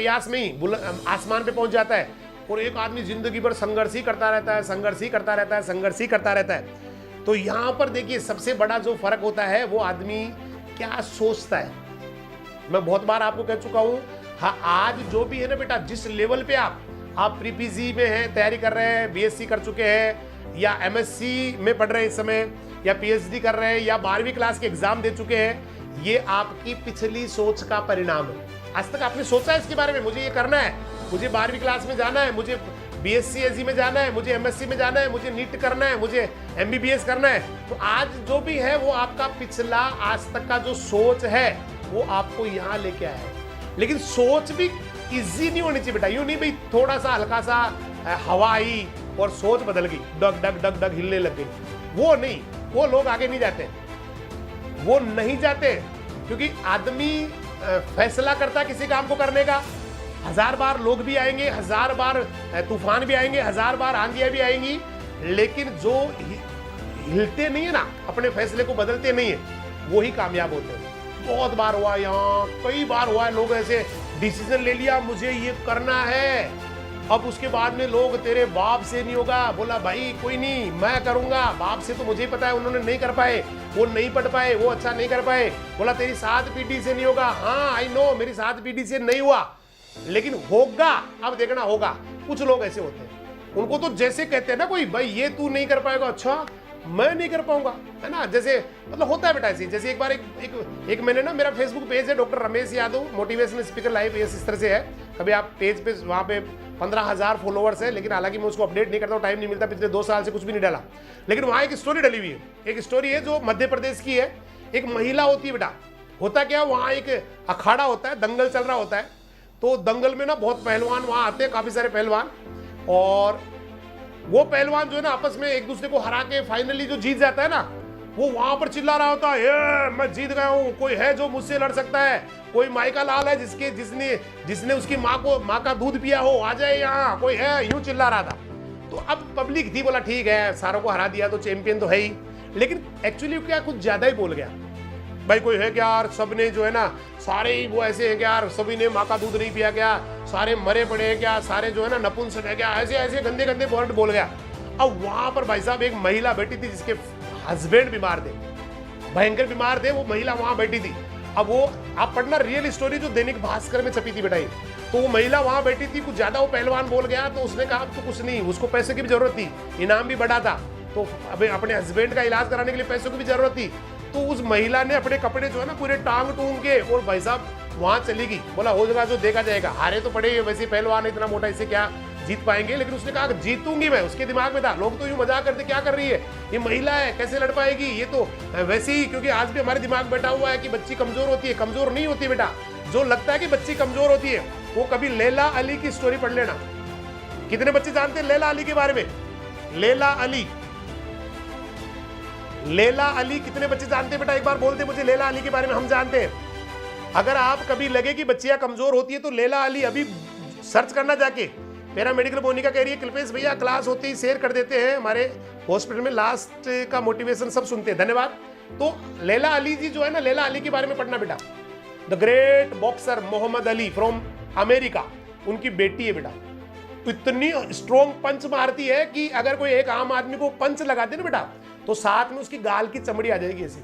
प्रयास में ही आसमान पे पहुंच जाता है, और एक आदमी जिंदगी भर संघर्ष ही करता रहता है, संघर्ष ही करता रहता है, संघर्ष ही करता रहता है। तो यहां पर देखिए सबसे बड़ा जो फर्क होता है वो आदमी क्या सोचता है। मैं बहुत बार आपको कह चुका हूं, हाँ, आज जो भी है ना बेटा, जिस लेवल पे आप प्री पीजी में हैं, तैयारी कर रहे हैं, बीएससी कर चुके हैं, या एमएससी में पढ़ रहे हैं इस समय, या पीएचडी कर रहे हैं, या 12वीं क्लास के एग्जाम दे चुके हैं, ये आपकी पिछली सोच का परिणाम है। आज तक आपने सोचा है इसके बारे में, मुझे ये करना है, मुझे 12वीं क्लास में जाना है, मुझे बीएससी एजी में जाना है, मुझे एमएससी में जाना है, मुझे नीट करना है, मुझे एमबीबीएस करना है। तो आज जो भी है वो आपका पिछला आज तक का जो सोच है वो आपको यहाँ लेके आया है। लेकिन सोच भी इजी नहीं होनी चाहिए बेटा, यूं नहीं भाई थोड़ा सा हल्का सा हवा आई और सोच बदल गई, डग डग डग डग हिलने लग गई, वो नहीं, वो लोग आगे नहीं जाते, वो नहीं जाते, क्योंकि आदमी फैसला करता किसी काम को करने का। 1000 बार लोग भी आएंगे, 1000 बार तूफान भी आएंगे, 1000 बार आंधियां भी आएंगी, लेकिन जो हिलते नहीं है ना, अपने फैसले को बदलते नहीं है, वो ही कामयाब होते हैं। बहुत बार हुआ, यहाँ कई बार हुआ है, लोग ऐसे डिसीजन ले लिया मुझे ये करना है, अब उसके बाद में लोग तेरे बाप से नहीं होगा, बोला भाई कोई नहीं मैं करूंगा, बाप से तो मुझे ही पता है उन्होंने नहीं कर पाए, वो नहीं पढ़ पाए, वो अच्छा नहीं कर पाए, बोला तेरी 7 पीढ़ी से नहीं होगा, हाँ आई नो मेरी 7 पीढ़ी से नहीं हुआ, लेकिन होगा, अब देखना होगा। कुछ लोग ऐसे होते हैं, उनको तो जैसे कहते हैं ना कोई, भाई ये तू नहीं कर पाएगा, अच्छा मैं नहीं कर पाऊंगा, है ना, जैसे मतलब होता है बेटा ऐसे। जैसे एक बार एक मैंने ना, मेरा फेसबुक पेज है doctor Ramesh Yadav motivational speaker live, इस तरह से है, कभी आप पेज पे वहाँ पे 15,000 फॉलोवर्स है, लेकिन हालांकि मैं उसको अपडेट नहीं करता हूँ, टाइम नहीं मिलता, पिछले 2 साल से कुछ भी नहीं डाला। लेकिन वहाँ एक स्टोरी डली हुई है, एक स्टोरी है जो मध्य प्रदेश की है। एक महिला होती है बेटा, होता क्या, वहाँ एक अखाड़ा होता है, दंगल चल रहा होता है, तो दंगल में ना बहुत पहलवान वहाँ आते हैं, काफी सारे पहलवान, और वो पहलवान जो है ना आपस में एक दूसरे को हरा के फाइनली जो जीत जाता है ना, वो वहां पर चिल्ला रहा होता है, ये मैं जीत गया हूं, कोई है जो मुझसे लड़ सकता है, कोई माई का लाल है जिसने उसकी माँ का दूध पिया हो, आ जाए यहाँ, कोई है, यूं चिल्ला रहा था। तो अब पब्लिक थी, बोला ठीक है सारों को हरा दिया तो चैंपियन तो है ही, लेकिन एक्चुअली क्या कुछ ज्यादा ही बोल गया, भाई कोई है क्या यार, सबने जो है ना, सारे ही वो ऐसे है क्या यार, सभी ने माँ का दूध नहीं पिया क्या, सारे मरे पड़े हैं क्या, सारे जो है ना नपुंसक है क्या, ऐसे ऐसे गंदे गंदे वर्ड बोल गया। अब वहां पर भाई साहब एक महिला बैठी थी जिसके हस्बैंड बीमार थे, भयंकर बीमार थे, वो महिला वहां बैठी थी। अब वो आप पढ़ना रियल स्टोरी जो दैनिक भास्कर में छपी थी बेटा, तो वो महिला वहां बैठी थी, कुछ ज्यादा वो पहलवान बोल गया, तो उसने कहा अब तो कुछ नहीं, उसको पैसे की भी जरूरत थी, इनाम भी बड़ा था, तो अभी अपने हस्बैंड का इलाज कराने के लिए पैसों की भी जरूरत थी। तो उस महिला ने अपने कपड़े जो है ना पूरे टांग टूंग के और भाई साहब वहां चली गई, बोला हो जाएगा जो देखा जाएगा, हारे तो पड़े, वैसे पहलवान इतना मोटा, इससे क्या जीत पाएंगे। लेकिन उसने कहा जीतूंगी मैं, उसके दिमाग में था, लोग तो यूं मजाक करते क्या कर रही है, ये महिला है कैसे लड़ पाएगी, ये तो वैसे ही, क्योंकि आज भी हमारे दिमाग बैठा हुआ है कि बच्ची कमजोर होती है, कमजोर नहीं होती बेटा। जो लगता है कि बच्ची कमजोर होती है, वो कभी लैला अली की स्टोरी पढ़ लेना। कितने बच्चे जानते हैं लैला अली के बारे में? लैला अली कितने बच्चे जानते हैं बेटा, एक बार बोलते मुझे लैला अली के बारे में। हम जानते हैं, अगर आप कभी लगे कि बच्चियां कमजोर होती है तो लैला अली अभी सर्च करना जाके। पैरामेडिकल मोनिका कह रही है कल्पेश भैया क्लास होते ही शेयर कर देते हैं, हमारे हॉस्पिटल में लास्ट का मोटिवेशन सब सुनते हैं, धन्यवाद। तो लैला अली जी जो है ना, लैला अली के बारे में पढ़ना बेटा। The great boxer Mohammad Ali from America, उनकी बेटी है बेटा, इतनी स्ट्रॉन्ग पंच मारती है कि अगर कोई एक आम आदमी को पंच लगा दे ना बेटा, तो साथ में उसकी गाल की चमड़ी आ जाएगी ऐसी।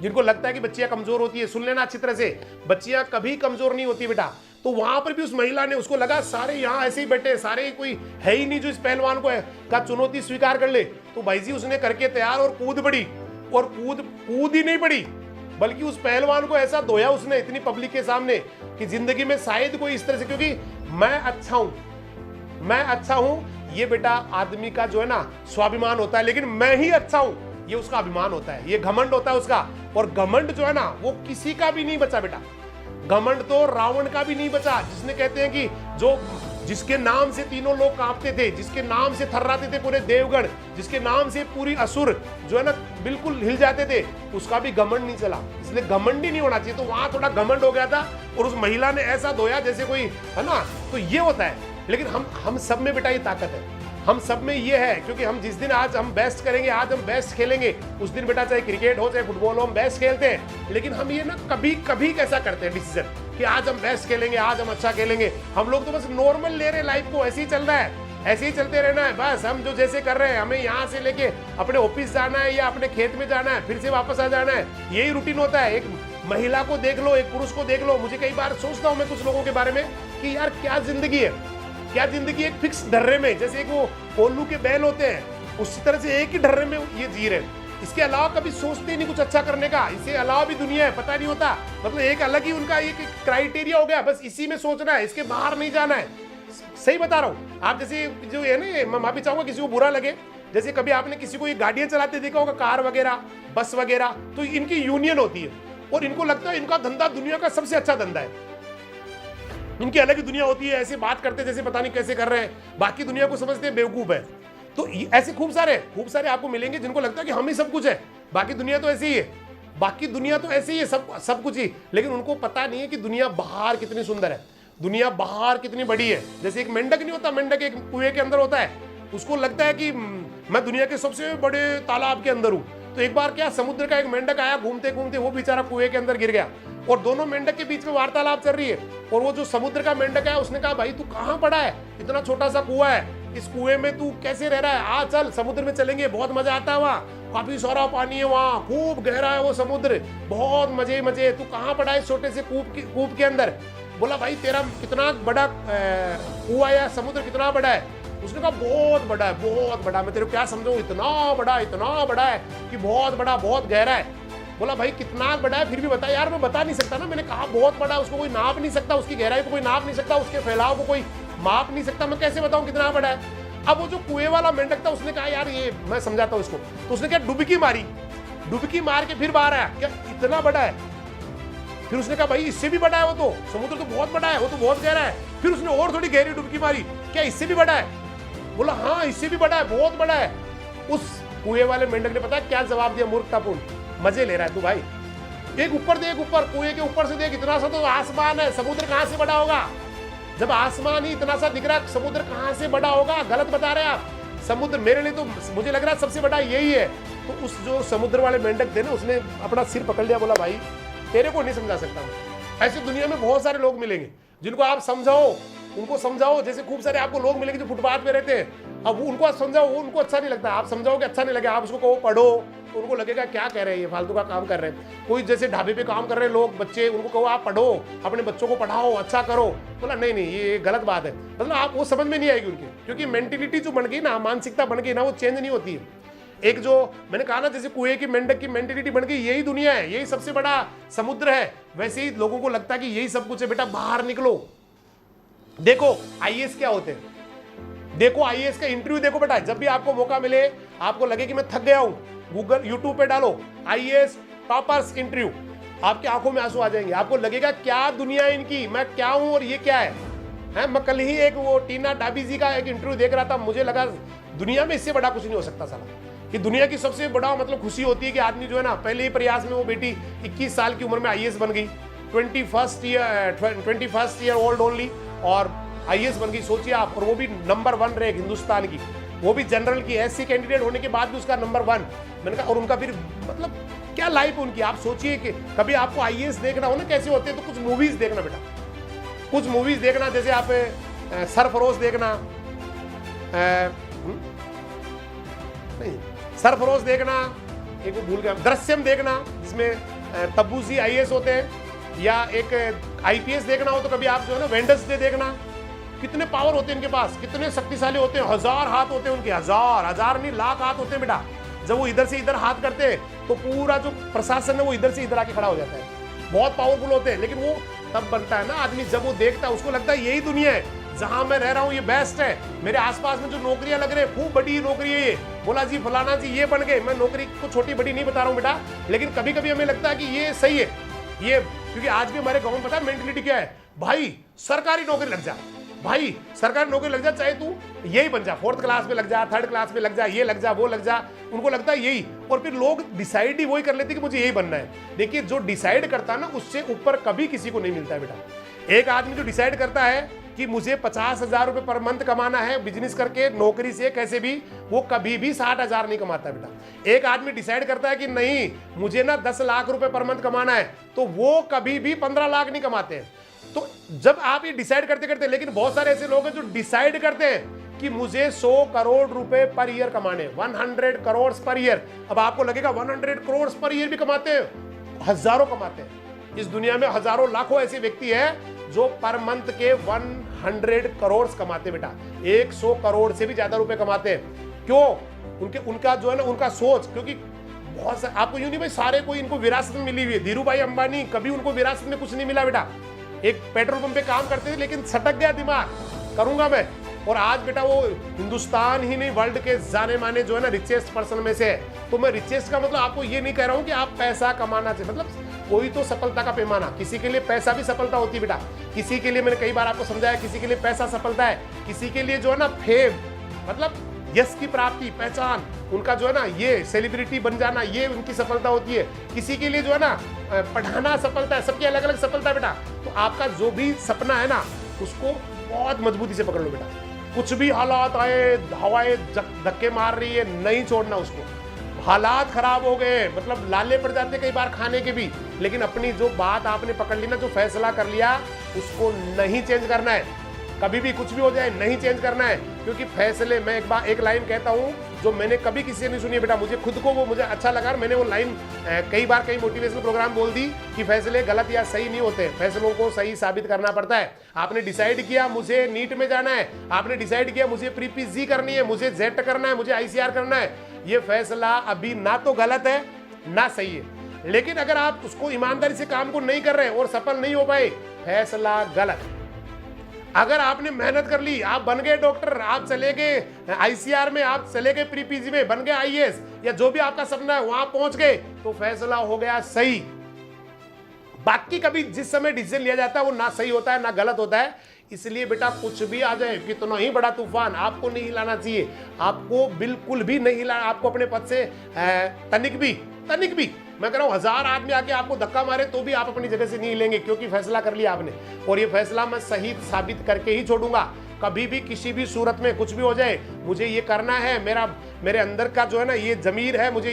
जिनको लगता है कि बच्चियां कमजोर होती है, सुन लेना अच्छी तरह से, बच्चियां कभी कमजोर नहीं होती बेटा। तो वहां पर भी उस महिला ने, उसको लगा सारे यहाँ ऐसे ही बैठे, सारे कोई है ही नहीं जो इस पहलवान को का चुनौती स्वीकार कर ले, तो भाई जी उसने करके तैयार और कूद पड़ी, और कूद ही नहीं पड़ी, बल्कि उस पहलवान को ऐसा धोया उसने इतनी पब्लिक के सामने कि जिंदगी में शायद कोई इस तरह से, क्योंकि मैं अच्छा हूं, ये बेटा आदमी का जो है ना स्वाभिमान होता है, लेकिन मैं ही अच्छा हूं ये उसका अभिमान होता है, ये घमंड होता है उसका। और घमंड जो है ना वो किसी का भी नहीं बचा बेटा, घमंड तो रावण का भी नहीं बचा, जिसने कहते हैं कि जिसके नाम से तीनों लोग कांपते थे, जिसके नाम से थर्राते थे पूरे देवगण, जिसके नाम से पूरी असुर जो है ना बिल्कुल हिल जाते थे, उसका भी घमंड नहीं चला। इसलिए घमंड ही नहीं होना चाहिए। तो वहां थोड़ा घमंड हो गया था और उस महिला ने ऐसा धोया जैसे कोई, है ना, तो ये होता है। लेकिन हम सब में बेटा ये ताकत है, हम सब में ये है, क्योंकि हम जिस दिन आज हम बेस्ट करेंगे, आज हम बेस्ट खेलेंगे, उस दिन बेटा चाहे क्रिकेट हो चाहे फुटबॉल हो हम बेस्ट खेलते हैं। लेकिन हम ये ना कभी कभी कैसा करते हैं डिसीजन कि आज हम बेस्ट खेलेंगे, आज हम अच्छा खेलेंगे। हम लोग तो बस नॉर्मल ले रहे लाइफ को, ऐसे ही चल रहा है, ऐसे ही चलते रहना है बस। हम जो जैसे कर रहे हैं, हमें यहाँ से लेके अपने ऑफिस जाना है या अपने खेत में जाना है, फिर से वापस आ जाना है, यही रूटीन होता है। एक महिला को देख लो, एक पुरुष को देख लो, मुझे कई बार सोचता हूँ मैं कुछ लोगों के बारे में कि यार क्या जिंदगी है, क्या जिंदगी एक फिक्स ढर्रे में, जैसे एक वो कोल्लू के बैल होते हैं उसी तरह से एक ही ढर्रे में ये जी रहे हैं। इसके अलावा कभी सोचते नहीं कुछ अच्छा करने का, इसके अलावा भी दुनिया है, पता नहीं होता। मतलब एक अलग ही उनका एक क्राइटेरिया हो गया, बस इसी में सोचना है, इसके बाहर नहीं जाना है। सही बता रहा हूँ। आप जैसे जो है ना, मैं माफी चाहूंगा किसी को बुरा लगे, जैसे कभी आपने किसी को ये गाड़ियां चलाते देखा होगा, कार वगैरह, बस वगैरह, तो इनकी यूनियन होती है और इनको लगता है इनका धंधा दुनिया का सबसे अच्छा धंधा है। इनकी अलग ही दुनिया होती है, ऐसे बात करते जैसे पता नहीं कैसे कर रहे हैं, बाकी दुनिया को समझते हैं बेवकूफ है। तो ऐसे खूब सारे आपको मिलेंगे जिनको लगता है कि हम ही सब कुछ है, बाकी दुनिया तो ऐसी ही है, बाकी दुनिया तो ऐसी ही है, सब कुछ ही। लेकिन उनको पता नहीं है कि दुनिया बाहर कितनी सुंदर है, दुनिया बाहर कितनी बड़ी है। जैसे एक मेंढक नहीं होता, मेंढक एक कुएं के अंदर होता है, उसको लगता है कि मैं दुनिया के सबसे बड़े तालाब के अंदर हूं। तो एक बार क्या, समुद्र का एक मेंढक आया, घूमते घूमते वो बेचारा कुएं के अंदर गिर गया और दोनों मेंढक के बीच में वार्तालाप चल रही है। और वो जो समुद्र का मेंढक है उसने कहा, भाई तू कहां पड़ा है, इतना छोटा सा कुआं है, इस कुएं में तू कैसे रह रहा है, आ चल समुद्र में चलेंगे, बहुत मजा आता है, वहाँ काफी सारा पानी है, वहाँ खूब गहरा है वो समुद्र, बहुत मजे, तू कहाँ पड़ा है छोटे से कूप के अंदर। बोला, भाई तेरा कितना बड़ा कुआं या समुद्र कितना बड़ा है? उसने कहा, बहुत बड़ा है, बहुत बड़ा, मैं तेरे को क्या समझाऊं, इतना बड़ा है कि बहुत बड़ा, बहुत गहरा है। बोला, भाई कितना बड़ा है फिर भी बता। यार मैं बता नहीं सकता ना, मैंने कहा बहुत बड़ा, उसको कोई नाप नहीं सकता, उसकी गहराई को कोई नाप नहीं सकता, उसके फैलाव को कोई माप नहीं सकता, मैं कैसे बताऊं कितना बड़ा है। अब वो जो कुएं वाला मेंढक था उसने कहा, यार ये मैं समझाता हूं इसको। तो उसने क्या, डुबकी मारी, डुबकी मार के फिर बाहर आया, क्या इतना बड़ा है? फिर उसने कहा, भाई इससे भी बड़ा है, वो तो समुद्र तो बहुत बड़ा है, वो तो बहुत गहरा है। फिर उसने और थोड़ी गहरी डुबकी मारी, क्या इससे भी बड़ा है? बोला, हाँ इससे भी बड़ा है, बहुत बड़ा है। उस कुएं वाले मेंढक ने पता क्या जवाब दिया, मूर्खतापूर्ण, मजे ले रहा है तू भाई, एक ऊपर देख, ऊपर कुएं के ऊपर से देख, इतना सा तो आसमान है, समुद्र कहां से बड़ा होगा? जब आसमान ही इतना सा दिख रहा है, समुद्र कहां से बड़ा होगा? गलत बता रहे हैं आप। समुद्र मेरे लिए तो मुझे लग रहा है सबसे बड़ा यही है। तो उस जो समुद्र वाले मेंढक थे ना, उसने अपना सिर पकड़ लिया, बोला, भाई तेरे को नहीं समझा सकता। ऐसे दुनिया में बहुत सारे लोग मिलेंगे जिनको आप समझाओ, उनको समझाओ, जैसे खूब सारे आपको लोग मिलेंगे जो फुटपाथ पे रहते हैं, अब उनको आप समझाओ, वो उनको अच्छा नहीं लगता, आप समझाओगे अच्छा नहीं लगेगा, आप उसको कहो पढ़ो तो उनको लगेगा क्या कह रहे हैं, ये फालतू का काम कर रहे हैं। कोई जैसे ढाबे पे काम कर रहे हैं लोग, बच्चे, उनको कहो आप पढ़ो, अपने बच्चों को पढ़ाओ, अच्छा करो, बोला नहीं ये गलत बात है। मतलब आप वो समझ में नहीं आएगी उनकी, क्योंकि मेंटेलिटी जो बन गई ना, मानसिकता बन गई ना, वो चेंज नहीं होती है। एक जो मैंने कहा ना, जैसे कुएं की मेंढक की मेंटेलिटी बन गई, यही दुनिया है, यही सबसे बड़ा समुद्र है, वैसे ही लोगों को लगता है कि यही सब कुछ है। बेटा बाहर निकलो, देखो आईएएस क्या होते हैं, देखो आईएएस का इंटरव्यू देखो बेटा, जब भी आपको मौका मिले, आपको लगे कि मैं थक गया हूं, गूगल यूट्यूब पे डालो आईएएस टॉपर्स इंटरव्यू, आपकी आंखों में आंसू आ जाएंगे, आपको लगेगा क्या दुनिया है इनकी, मैं क्या हूं और ये क्या है। मैं कल ही एक वो टीना डाबी जी का एक इंटरव्यू देख रहा था, मुझे लगा दुनिया में इससे बड़ा कुछ नहीं हो सकता साला, कि दुनिया की सबसे बड़ा मतलब खुशी होती है कि आदमी जो है ना, पहले ही प्रयास में वो बेटी 21 साल की उम्र में आईएएस बन गई, 21st ईयर ओल्ड ओनली, और आईएएस बन गई, सोचिए आप, और वो भी नंबर 1 रैंक हिंदुस्तान की, वो भी जनरल की, एससी कैंडिडेट होने के बाद भी उसका नंबर 1। मैंने कहा, और उनका फिर मतलब क्या लाइफ उनकी। आप सोचिए कि कभी आपको आईएएस देखना हो ना कैसे होते हैं, तो कुछ मूवीज देखना बेटा, कुछ मूवीज देखना, जैसे आप सरफरोश देखना, नहीं सरफरोश देखना, एक भूल गया, दृश्यम देखना जिसमें तब्बू जी आईएएस होते हैं, या एक आईपीएस देखना हो तो कभी आप जो है ना वेंडसडे देखना, कितने पावर होते हैं इनके पास, कितने शक्तिशाली होते हैं, 1000 हाथ होते हैं उनके, हजार नहीं लाख हाथ होते हैं बेटा। जब वो इधर से इधर हाथ करते हैं तो पूरा जो प्रशासन है वो इधर से इधर आके खड़ा हो जाता है, बहुत पावरफुल होते हैं। लेकिन वो तब बनता है ना आदमी जब वो देखता है, उसको लगता है यही दुनिया है, जहां मैं रह रहा हूँ ये बेस्ट है, मेरे आसपास में जो नौकरियां लग रही है खूब बड़ी नौकरी है ये, बोला जी फलाना जी ये बन गए। मैं नौकरी को छोटी बड़ी नहीं बता रहा हूँ बेटा, लेकिन कभी कभी हमें लगता है कि ये सही है ये, क्योंकि आज भी हमारे गांव में पता है मेंटेलिटी क्या है, भाई सरकारी नौकरी लग जा, भाई सरकारी नौकरी लग जा, चाहे तू यही बन जा, 4th क्लास में लग जा, 3rd क्लास में लग जा, ये लग जा वो लग जा, उनको लगता है यही। और फिर लोग डिसाइड ही वही कर लेते कि मुझे यही बनना है। देखिए जो डिसाइड करता है ना, उससे ऊपर कभी किसी को नहीं मिलता है बेटा। एक आदमी जो डिसाइड करता है कि मुझे 50,000 रुपए पर मंथ कमाना है बिजनेस करके, नौकरी से, कैसे भी, वो कभी भी 60,000 नहीं कमाता बेटा। एक आदमी डिसाइड करता है कि नहीं मुझे ना 10 लाख रुपए पर मंथ कमाना है, तो वो कभी भी 15 लाख नहीं कमाते हैं। तो जब आप ये डिसाइड करते करते, लेकिन बहुत सारे ऐसे लोग हैं जो डिसाइड करते हैं कि मुझे 100 करोड़ रुपए पर ईयर कमाने, 100 करोड़ पर ईयर। अब आपको लगेगा 100 करोड़ पर ईयर भी कमाते हैं, हजारों कमाते हैं। इस दुनिया में हजारों लाखों ऐसे व्यक्ति हैं जो पर मंथ के 100 करोड़ कमाते बेटा, 100 करोड़ से भी ज्यादा रुपए कमाते हैं। क्यों? उनका जो है ना, उनका सोच, क्योंकि बहुत सारे, आपको यूं नहीं भाई सारे कोई इनको विरासत में मिली हुई है। धीरू भाई अंबानी कभी उनको विरासत में कुछ नहीं मिला बेटा, एक पेट्रोल पंप पे काम करते थे लेकिन सटक गया दिमाग, करूंगा मैं, और आज बेटा वो हिंदुस्तान ही नहीं वर्ल्ड के जाने माने जो है ना रिचेस्ट पर्सन में से है। तो मैं रिचेस्ट का मतलब आपको ये नहीं कह रहा हूं कि आप पैसा कमाना चाहिए, मतलब कोई तो सफलता का पैमाना, किसी के लिए पैसा भी सफलता होती है बेटा, किसी के लिए, मैंने कई बार आपको समझाया, किसी के लिए पैसा सफलता है, किसी के लिए जो है ना फेम, मतलब यश की प्राप्ति, पहचान, उनका जो है ना ये सेलिब्रिटी बन जाना, ये उनकी सफलता होती है। किसी के लिए जो है ना पढ़ाना सफलता है, सबकी अलग अलग सफलता है बेटा। तो आपका जो भी सपना है ना उसको बहुत मजबूती से पकड़ लो बेटा, कुछ भी हालात आए, हवाएं धक्के मार रही है, नहीं छोड़ना उसको। हालात खराब हो गए, मतलब लाले पड़ जाते कई बार खाने के भी, लेकिन अपनी जो बात आपने पकड़ ली ना, जो फैसला कर लिया, उसको नहीं चेंज करना है। कभी भी कुछ भी हो जाए नहीं चेंज करना है, क्योंकि फैसले, मैं एक लाइन कहता हूँ जो मैंने कभी किसी से नहीं सुनी है बेटा, मुझे खुद को वो मुझे अच्छा लगा, मैंने वो लाइन कई बार कई मोटिवेशनल प्रोग्राम बोल दी कि फैसले गलत या सही नहीं होते, फैसलों को सही साबित करना पड़ता है। आपने डिसाइड किया मुझे नीट में जाना है, आपने डिसाइड किया मुझे प्री पीजी करनी है, मुझे जेट करना है, मुझे आईसीआर करना है, ये फैसला अभी ना तो गलत है ना सही है। लेकिन अगर आप उसको ईमानदारी से काम को नहीं कर रहे और सफल नहीं हो पाए, फैसला गलत है। अगर आपने मेहनत कर ली, आप बन गए डॉक्टर, आप चले गए आईसीआर में, आप चले गए प्री पीजी में, बन गए आईएएस, या जो भी आपका सपना है वहां पहुंच गए, तो फैसला हो गया सही। बाकी कभी जिस समय डिसीजन लिया जाता है वो ना सही होता है ना गलत होता है। इसलिए बेटा कुछ भी आ जाए, कितना ही बड़ा तूफान, आपको नहीं हिलाना चाहिए, आपको बिल्कुल भी नहीं हिलाना। आपको अपने पद से तनिक भी, मैं कह रहा हूं 1000 आदमी आके आपको धक्का मारे तो भी आप अपनी जगह से नहीं हिलेंगे, क्योंकि फैसला कर लिया आपने, और ये फैसला मैं सही साबित करके ही छोड़ूंगा। कभी भी किसी भी सूरत में कुछ भी हो जाए, मुझे ये करना है, मेरे अंदर का जो है ना ये जमीर है, मुझे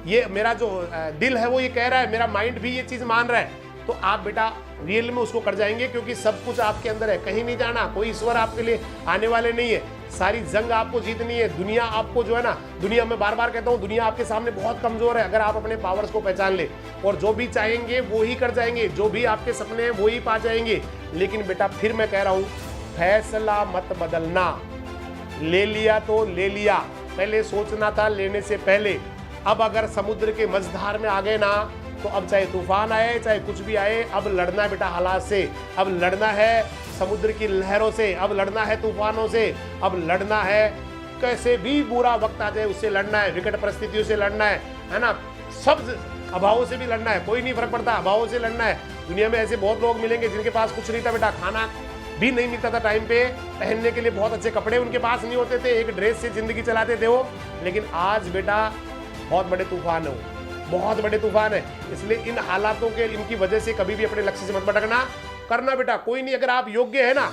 ये मेरा जो दिल है वो ये कह रहा है, मेरा माइंड भी ये चीज मान रहा है, तो आप बेटा रियल में उसको कर जाएंगे, क्योंकि सब कुछ आपके अंदर है, कहीं नहीं जाना, कोई ईश्वर आपके लिए आने वाले नहीं है, सारी जंग आपको जीतनी है। दुनिया आपको जो है ना, दुनिया में बार बार कहता हूँ, दुनिया आपके सामने बहुत कमजोर है, अगर आप अपने पावर्स को पहचान ले और जो भी चाहेंगे वो ही कर जाएंगे, जो भी आपके सपने हैं वो ही पा जाएंगे। लेकिन बेटा फिर मैं कह रहा हूँ, फैसला मत बदलना, ले लिया तो ले लिया, पहले सोचना था लेने से पहले। अब अगर समुद्र के मझधार में आ गए ना, तो अब चाहे तूफान आए चाहे कुछ भी आए, अब लड़ना है बेटा हालात से, अब लड़ना है समुद्र की लहरों से, अब लड़ना है तूफानों से, अब लड़ना है कैसे भी बुरा वक्त आ जाए उससे लड़ना है, विकट परिस्थितियों से लड़ना है ना, सब अभावों से भी लड़ना है, कोई नहीं फर्क पड़ता, अभावों से लड़ना है। दुनिया में ऐसे बहुत लोग मिलेंगे जिनके पास कुछ नहीं था बेटा, खाना भी नहीं मिलता था टाइम पे, पहनने के लिए बहुत अच्छे कपड़े उनके पास नहीं होते थे, एक ड्रेस से जिंदगी चलाते थे वो, लेकिन आज बेटा बहुत बड़े तूफान है वो, बहुत बड़े तूफान है। इसलिए इन हालातों के, इनकी वजह से कभी भी अपने लक्ष्य से मत भटकना, करना बेटा कोई नहीं। अगर आप योग्य है ना,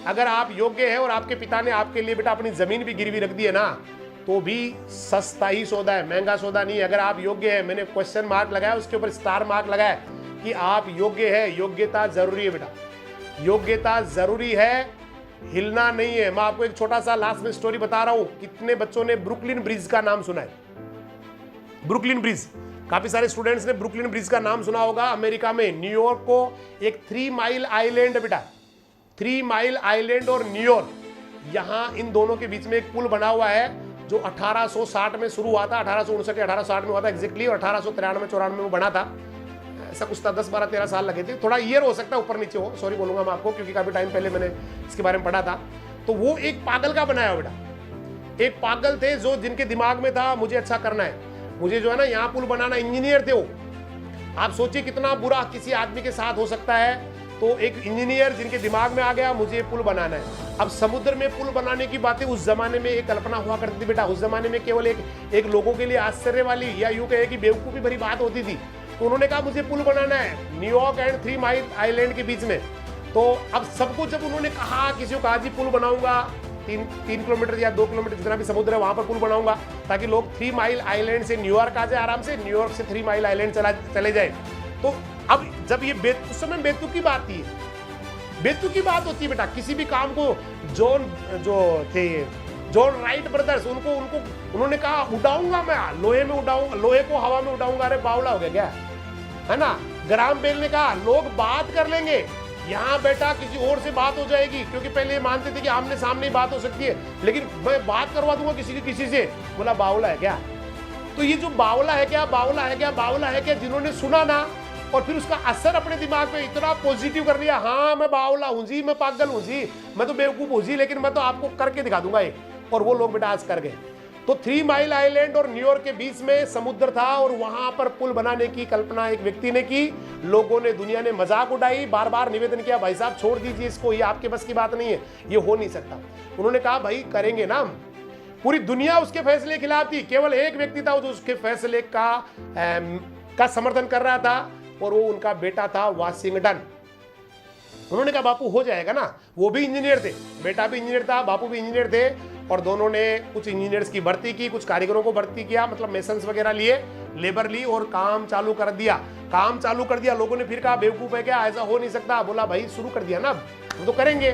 अगर आप योग्य है और आपके पिता ने आपके लिए बेटा अपनी जमीन भी गिरवी रख दी है ना, तो भी सस्ता ही सौदा है, महंगा सौदा नहीं है। अगर आप योग्य है, मैंने क्वेश्चन मार्क लगाया, उसके ऊपर स्टार मार्क लगाया कि आप योग्य है, योग्यता जरूरी है बेटा, योग्यता जरूरी है, हिलना नहीं है। मैं आपको एक छोटा सा लास्ट में स्टोरी बता रहा हूं। कितने बच्चों ने ब्रुकलिन ब्रिज का नाम सुना है? ब्रुकलिन ब्रिज, काफी सारे स्टूडेंट्स ने ब्रुकलिन ब्रिज का नाम सुना होगा। अमेरिका में न्यूयॉर्क को एक 3 माइल आइलैंड बेटा, 3 माइल आइलैंड और न्यूयॉर्क, यहां इन दोनों के बीच में एक पुल बना हुआ है जो 1860 में शुरू हुआ था, 1859 या 1860 में हुआ था एग्जैक्टली, और 1893-94 में वो बना था, ऐसा कुछ था, 10, 12, 13 साल लगे थे, थोड़ा ईयर हो सकता है ऊपर नीचे हो, सॉरी बोलूंगा मैं आपको क्योंकि काफी टाइम पहले मैंने इसके बारे में पढ़ा था। तो वो एक पागल का बनाया बेटा, एक पागल थे जो जिनके दिमाग में था मुझे अच्छा करना है, मुझे जो है ना यहाँ पुल बनाना, इंजीनियर थे वो। आप सोचिए कितना बुरा किसी आदमी के साथ हो सकता है। तो एक इंजीनियर जिनके दिमाग में आ गया मुझे पुल बनाना है। अब समुद्र में पुल बनाने की बातें उस जमाने में एक कल्पना हुआ करती थी बेटा, उस जमाने में केवल एक लोगों के लिए आश्चर्य वाली या यूं कहे कि बेवकूफी भरी बात होती थी। तो उन्होंने कहा मुझे पुल बनाना है न्यूयॉर्क एंड 3 माइल आइलैंड के बीच में। तो अब सबको जब उन्होंने कहा, किसी को कहा जी पुल बनाऊंगा 3 किलोमीटर या 2 किलोमीटर जितना भी समुद्र है वहां पर पुल बनाऊंगा, ताकि लोग 3 माइल आइलैंड से न्यूयॉर्क आ जाए आराम से, न्यूयॉर्क से 3 माइल आइलैंड चले जाए। तो अब जब ये उस समय बेतुकी बात थी, बेतुकी बात होती है बेटा, किसी भी काम को जॉन राइट ब्रदर्स उन्होंने कहा उड़ाऊंगा मैं, लोहे में उड़ाऊंगा, लोहे को हवा में उड़ाऊंगा। अरे बावला हो गया क्या, है ना। ग्राहम बेल ने कहा लोग बात कर लेंगे, यहाँ बेटा किसी और से बात हो जाएगी, क्योंकि पहले ये मानते थे कि आमने सामने ही बात हो सकती है, लेकिन मैं बात करवा दूंगा किसी से। बोला बावला है क्या। तो ये जो बावला है क्या, बावला है क्या, बावला है क्या, जिन्होंने सुना ना और फिर उसका असर अपने दिमाग पे इतना पॉजिटिव कर लिया, हाँ मैं बावला हूं जी, मैं पागल हूं जी, मैं तो बेवकूफ हूं जी, लेकिन मैं तो आपको करके दिखा दूंगा एक। और वो लोग बेटा आज कर गए। तो 3 माइल आइलैंड और न्यूयॉर्क के बीच में समुद्र था और वहां पर पुल बनाने की कल्पना एक व्यक्ति ने की। लोगों ने, दुनिया ने मजाक उड़ाई, बार बार निवेदन किया भाई साहब छोड़ दीजिए इसको, ये आपके बस की बात नहीं है, ये हो नहीं सकता। उन्होंने कहा भाई करेंगे ना। पूरी दुनिया उसके फैसले के खिलाफ थी, केवल एक व्यक्ति था जो उसके फैसले का समर्थन कर रहा था, और वो उनका बेटा था वाशिंगटन। उन्होंने कहा बापू हो जाएगा ना। वो भी इंजीनियर थे, बेटा भी इंजीनियर था, बापू भी इंजीनियर थे, और दोनों ने कुछ इंजीनियर्स की भर्ती की, कुछ कारीगरों को भर्ती किया, मतलब मेसन्स वगैरह लिए, लेबर ली और काम चालू कर दिया। काम चालू कर दिया। लोगों ने फिर कहा बेवकूफ है क्या, ऐसा हो नहीं सकता। बोला भाई शुरू कर दिया ना, अब तो करेंगे,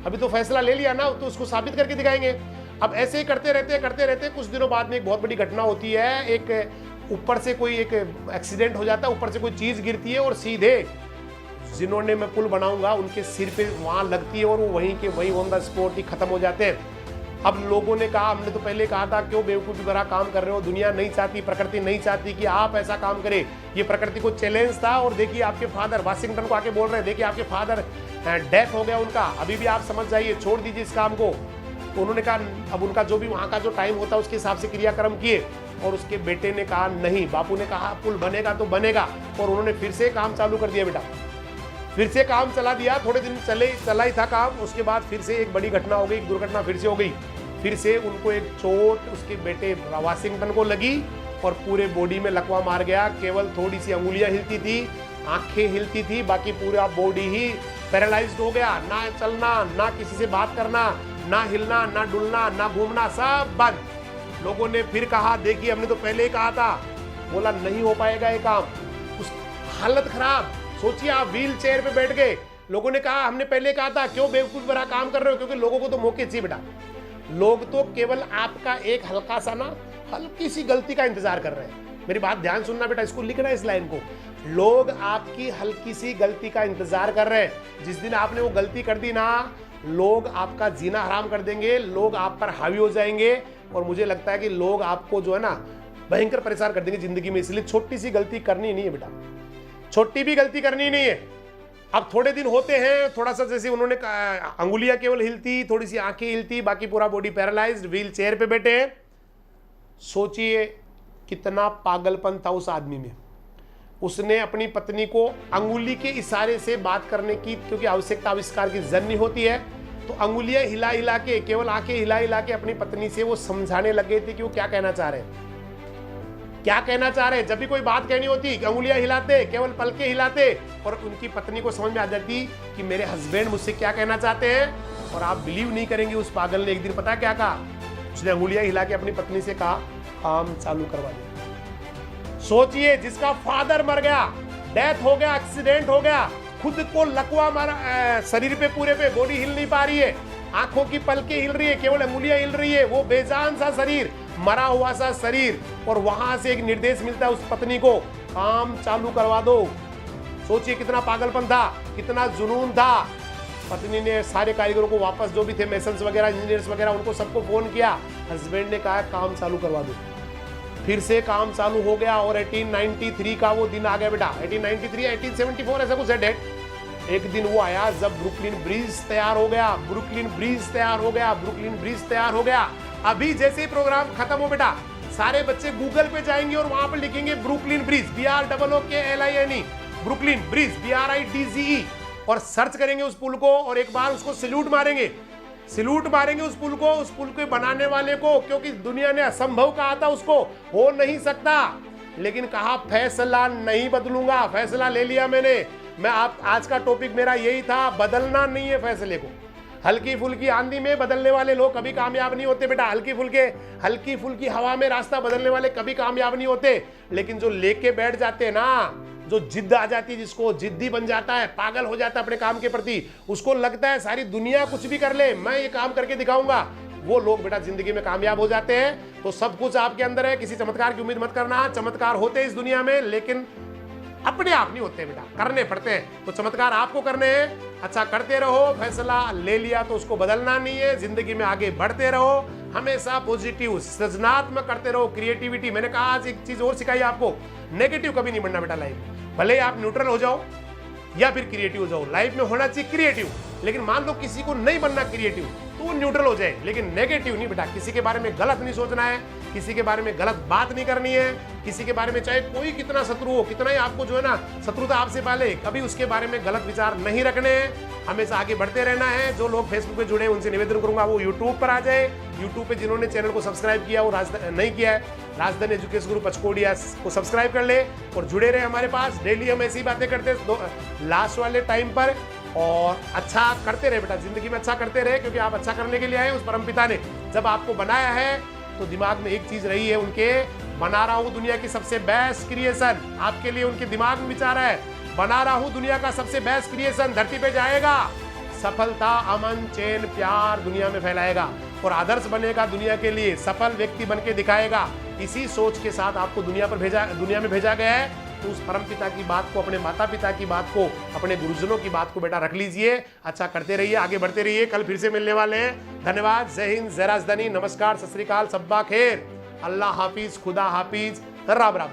अभी तो फैसला ले लिया ना, तो उसको साबित करके दिखाएंगे। अब ऐसे ही करते रहते कुछ दिनों बाद में एक बहुत बड़ी घटना होती है। एक ऊपर से कोई एक एक्सीडेंट हो जाता है, ऊपर से कोई चीज गिरती है और सीधे जिन्होंने मैं पुल बनाऊंगा उनके सिर पे वहां लगती है, और वो वहीं के वहीं ऑन द स्पॉट ही खत्म हो जाते हैं। अब लोगों ने कहा, हमने तो पहले कहा था क्यों बेवकूफी भरा काम कर रहे हो, दुनिया नहीं चाहती, प्रकृति नहीं चाहती कि आप ऐसा काम करें। ये प्रकृति को चैलेंज था। और देखिए आपके फादर वाशिंगटन को आके बोल रहे हैं, देखिए आपके फादर डेथ हो गया उनका, अभी भी आप समझ जाइए, छोड़ दीजिए इस काम को। तो उन्होंने कहा, अब उनका जो भी वहाँ का जो टाइम होता है उसके हिसाब से क्रियाक्रम किए, और उसके बेटे ने कहा नहीं। बापू ने कहा पुल बनेगा तो बनेगा, और उन्होंने फिर से काम चालू कर दिया बेटा, फिर से काम चला दिया। थोड़े दिन चला ही था काम, उसके बाद फिर से एक बड़ी घटना हो गई, एक दुर्घटना फिर से हो गई। फिर से उनको एक चोट उसके बेटे वाशिंगटन को लगी और पूरे बॉडी में लकवा मार गया। केवल थोड़ी सी अंगुलियां हिलती थी, आंखें हिलती थी, बाकी पूरा बॉडी ही पैरालाइज्ड हो गया। ना चलना, ना किसी से बात करना, ना हिलना, ना डुलना, ना घूमना, सब बंद। लोगों ने फिर कहा देखिए हमने तो पहले ही कहा था। बोला नहीं हो पाएगा ये काम। उस हालत खराब। सोचिए आप व्हील चेयर पे बैठ गए, लोगों ने कहा हमने पहले कहा था, क्यों बेवकूफ भरा काम कर रहे हो। क्योंकि लोगों को तो मौके चाहिए बेटा, लोग तो केवल आपका एक हल्का सा ना, हल्की सी गलती का इंतजार कर रहे हैं। मेरी बात ध्यान सुनना बेटा, इसको लिखना है इस लाइन को। लोग आपकी हल्की सी गलती का इंतजार कर रहे हैं। जिस दिन आपने वो गलती कर दी ना, लोग आपका जीना हराम कर देंगे, लोग आप पर हावी हो जाएंगे, और मुझे लगता है कि लोग आपको जो है ना भयंकर परेशान कर देंगे जिंदगी में। इसलिए छोटी सी गलती करनी नहीं है बेटा, छोटी भी गलती करनी नहीं है। अब थोड़े दिन होते हैं, थोड़ा सा जैसे उन्होंने अंगुलियां केवल हिलती, थोड़ी सी आंखें हिलती, बाकी पूरा बॉडी पैरालाइज्ड, व्हील चेयर पे बैठे हैं। सोचिए कितना पागलपन था उस आदमी में। उसने अपनी पत्नी को अंगुली के इशारे से बात करने की, क्योंकि आवश्यकता आविष्कार की जन्नी होती है, तो अंगुलियां हिला हिला के, केवल आंखें हिला हिला के अपनी पत्नी से वो समझाने लगे थे कि वो क्या कहना चाह रहे हैं, क्या कहना चाह रहे हैं। जब भी कोई बात कहनी होती, अंगुलियां हिलाते, केवल पलके हिलाते, और उनकी पत्नी को समझ में आ जाती कि मेरे हस्बैंड मुझसे क्या कहना चाहते हैं। और आप बिलीव नहीं करेंगे, उस पागल ने एक दिन पता क्या कहा, उसने अंगुलियां हिला के अपनी पत्नी से कहा काम चालू करवा दे। सोचिए, जिसका फादर मर गया, डेथ हो गया, एक्सीडेंट हो गया, खुद को लकवा मारा, शरीर पे पूरे पे बॉडी हिल नहीं पा रही है, आंखों की पलकें हिल रही है, केवल अंगुलियां हिल रही है, वो बेजान सा शरीर, मरा हुआ सा शरीर, और वहां से एक निर्देश मिलता है उस पत्नी को, काम चालू करवा दो। सोचिए कितना पागलपन था, कितना जुनून था। पत्नी ने सारे कारीगरों को वापस, जो भी थे मेसन्स वगैरह, इंजीनियर्स वगैरह, उनको सबको फोन किया। हस्बैंड ने कहा काम चालू करवा दो। फिर से काम चालू हो गया, और 1893 का वो दिन आ गया बेटा। 1893 या 1874 ऐसा कुछ है डेट। एक दिन वो आया जब ब्रुकलिन ब्रिज तैयार हो गया, ब्रुकलिन ब्रिज तैयार हो गया, ब्रुकलिन ब्रिज तैयार हो गया। अभी जैसे ही प्रोग्राम खत्म हो बेटा, सारे बच्चे गूगल पे जाएंगे और वहां पर लिखेंगे Brooklyn bridge, BROOKLINE, Brooklyn bridge, BRIDGE, और सर्च करेंगे उस पुल को, और एक बार उसको सैल्यूट मारेंगे, सैल्यूट मारेंगे उस पुल को, उस पुल के बनाने वाले को, क्योंकि दुनिया ने असंभव कहा था उसको, हो नहीं सकता। लेकिन कहा फैसला नहीं बदलूंगा, फैसला ले लिया मैंने। मैं आप आज का टॉपिक मेरा यही था, बदलना नहीं है फैसले को। हल्की फुल्की आंधी में बदलने वाले लोग कभी कामयाब नहीं होते बेटा। हल्की फुल्की हवा में रास्ता बदलने वाले कभी कामयाब नहीं होते। लेकिन जो लेके बैठ जाते हैं ना, जो जिद्द आ जाती है, जिसको जिद्दी बन जाता है, पागल हो जाता है अपने काम के प्रति, उसको लगता है सारी दुनिया कुछ भी कर ले, मैं ये काम करके दिखाऊंगा, वो लोग बेटा जिंदगी में कामयाब हो जाते हैं। तो सब कुछ आपके अंदर है, किसी चमत्कार की उम्मीद मत करना। चमत्कार होते हैं इस दुनिया में, लेकिन अपने आप नहीं होते बेटा, करने पड़ते हैं। तो चमत्कार आपको करने हैं, अच्छा करते रहो। फैसला ले लिया तो उसको बदलना नहीं है। जिंदगी में आगे बढ़ते रहो, हमेशा पॉजिटिव सृजनात्मक करते रहो, क्रिएटिविटी। मैंने कहा आज एक चीज और सिखाई आपको, नेगेटिव कभी नहीं बनना बेटा लाइफ में। भले ही आप न्यूट्रल हो जाओ या फिर क्रिएटिव हो जाओ, लाइफ में होना चाहिए क्रिएटिव। लेकिन मान लो किसी को नहीं बनना क्रिएटिव, तो वो न्यूट्रल हो जाए, लेकिन नेगेटिव नहीं बेटा। किसी के बारे में गलत नहीं सोचना है, किसी के बारे में गलत बात नहीं करनी है, किसी के बारे में चाहे कोई कितना शत्रु हो, कितना ही आपको जो है ना शत्रुता आपसे पाले, कभी उसके बारे में गलत विचार नहीं रखने हैं। हमेशा आगे बढ़ते रहना है। जो लोग फेसबुक पे जुड़े हैं उनसे निवेदन करूंगा वो यूट्यूब पर आ जाए। यूट्यूब पे जिन्होंने चैनल को सब्सक्राइब किया वो नहीं किया है, राजधानी एजुकेशन ग्रुप पचकोड़िया को सब्सक्राइब कर ले और जुड़े रहे हमारे पास। डेली हम ऐसी बातें करते हैं लास्ट वाले टाइम पर, और अच्छा करते रहे बेटा, जिंदगी में अच्छा करते रहे, क्योंकि आप अच्छा करने के लिए आए। उस परमपिता ने जब आपको बनाया है तो दिमाग में एक चीज रही है उनके, बना रहा हूं दुनिया की सबसे बेस्ट क्रिएशन। आपके लिए उनके दिमाग में विचार है, बना रहा हूं दुनिया का सबसे बेस्ट क्रिएशन, धरती पे जाएगा, सफलता, अमन, चैन, प्यार दुनिया में फैलाएगा और आदर्श बनेगा, दुनिया के लिए सफल व्यक्ति बन के दिखाएगा। इसी सोच के साथ आपको दुनिया में भेजा गया है। तो उस परमपिता की बात को, अपने माता पिता की बात को, अपने गुरुजनों की बात को बेटा रख लीजिए। अच्छा करते रहिए, आगे बढ़ते रहिए। कल फिर से मिलने वाले हैं। धन्यवाद। जय हिंद, जय राजधानी, नमस्कार, सत श्री अकाल, सब्बा खैर, अल्लाह हाफिज, खुदा हाफिज, राम राम।